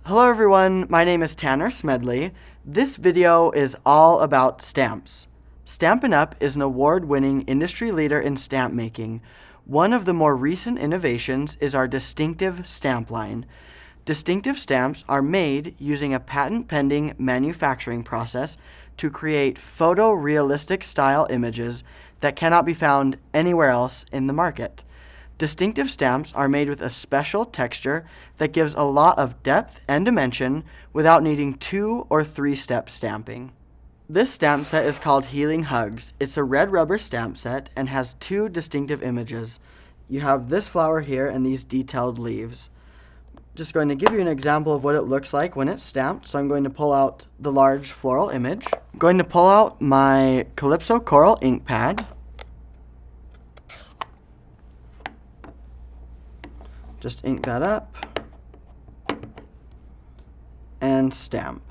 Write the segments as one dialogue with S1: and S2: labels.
S1: Hello everyone, my name is Tanner Smedley. This video is all about stamps. Stampin' Up! Is an award-winning industry leader in stamp making. One of the more recent innovations is our Distinktive stamp line. Distinktive stamps are made using a patent-pending manufacturing process to create photorealistic style images that cannot be found anywhere else in the market. Distinktive stamps are made with a special texture that gives a lot of depth and dimension without needing 2 or 3-step stamping. This stamp set is called Healing Hugs. It's a red rubber stamp set and has 2 distinctive images. You have this flower here and these detailed leaves. Just going to give you an example of what it looks like when it's stamped. So I'm going to pull out the large floral image. I'm going to pull out my Calypso Coral ink pad. Just ink that up and stamp.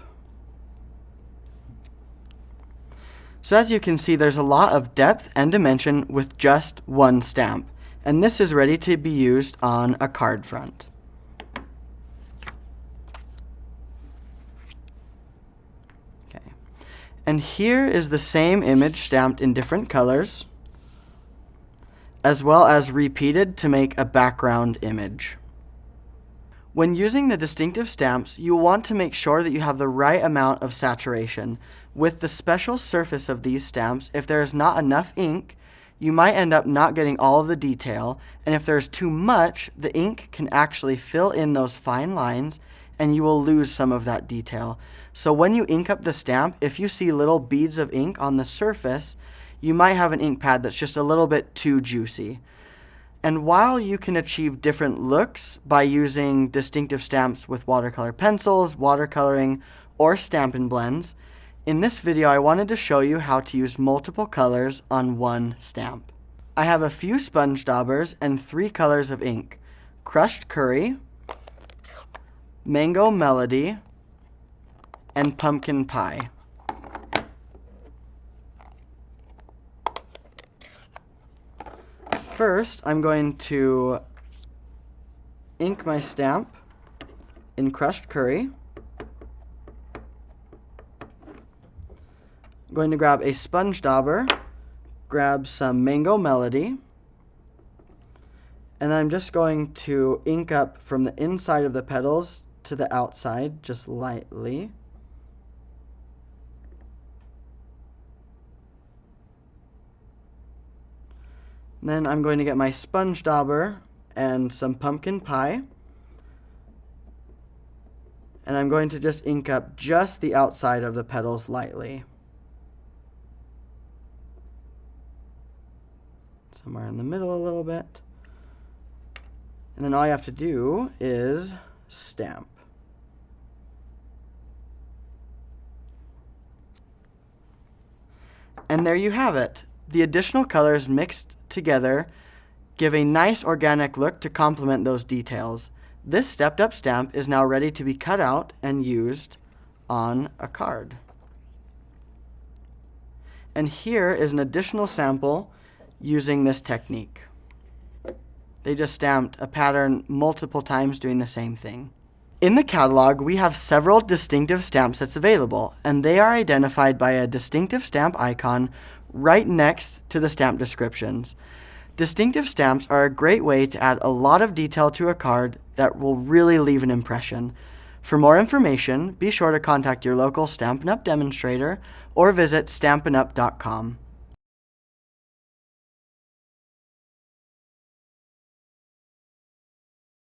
S1: So as you can see, there's a lot of depth and dimension with just one stamp, and this is ready to be used on a card front. Okay. And here is the same image stamped in different colors, as well as repeated to make a background image. When using the distinctive stamps, you will want to make sure that you have the right amount of saturation. With the special surface of these stamps, if there is not enough ink, you might end up not getting all of the detail, and if there's too much, the ink can actually fill in those fine lines and you will lose some of that detail. So when you ink up the stamp, if you see little beads of ink on the surface, you might have an ink pad that's just a little bit too juicy. And while you can achieve different looks by using distinctive stamps with watercolor pencils, watercoloring, or Stampin' Blends, in this video I wanted to show you how to use multiple colors on one stamp. I have a few sponge daubers and 3 colors of ink: Crushed Curry, Mango Melody, and Pumpkin Pie. First, I'm going to ink my stamp in Crushed Curry. I'm going to grab a sponge dauber, grab some Mango Melody, and I'm just going to ink up from the inside of the petals to the outside, just lightly. Then I'm going to get my sponge dauber and some pumpkin pie, and I'm going to just ink up just the outside of the petals lightly. Somewhere in the middle a little bit. And then all you have to do is stamp. And there you have it. The additional colors mixed together give a nice organic look to complement those details. This stepped up stamp is now ready to be cut out and used on a card. And here is an additional sample using this technique. They just stamped a pattern multiple times doing the same thing. In the catalog, we have several distinctive stamp sets available, and they are identified by a distinctive stamp icon right next to the stamp descriptions. Distinctive stamps are a great way to add a lot of detail to a card that will really leave an impression. For more information, be sure to contact your local Stampin' Up! Demonstrator or visit stampinup.com.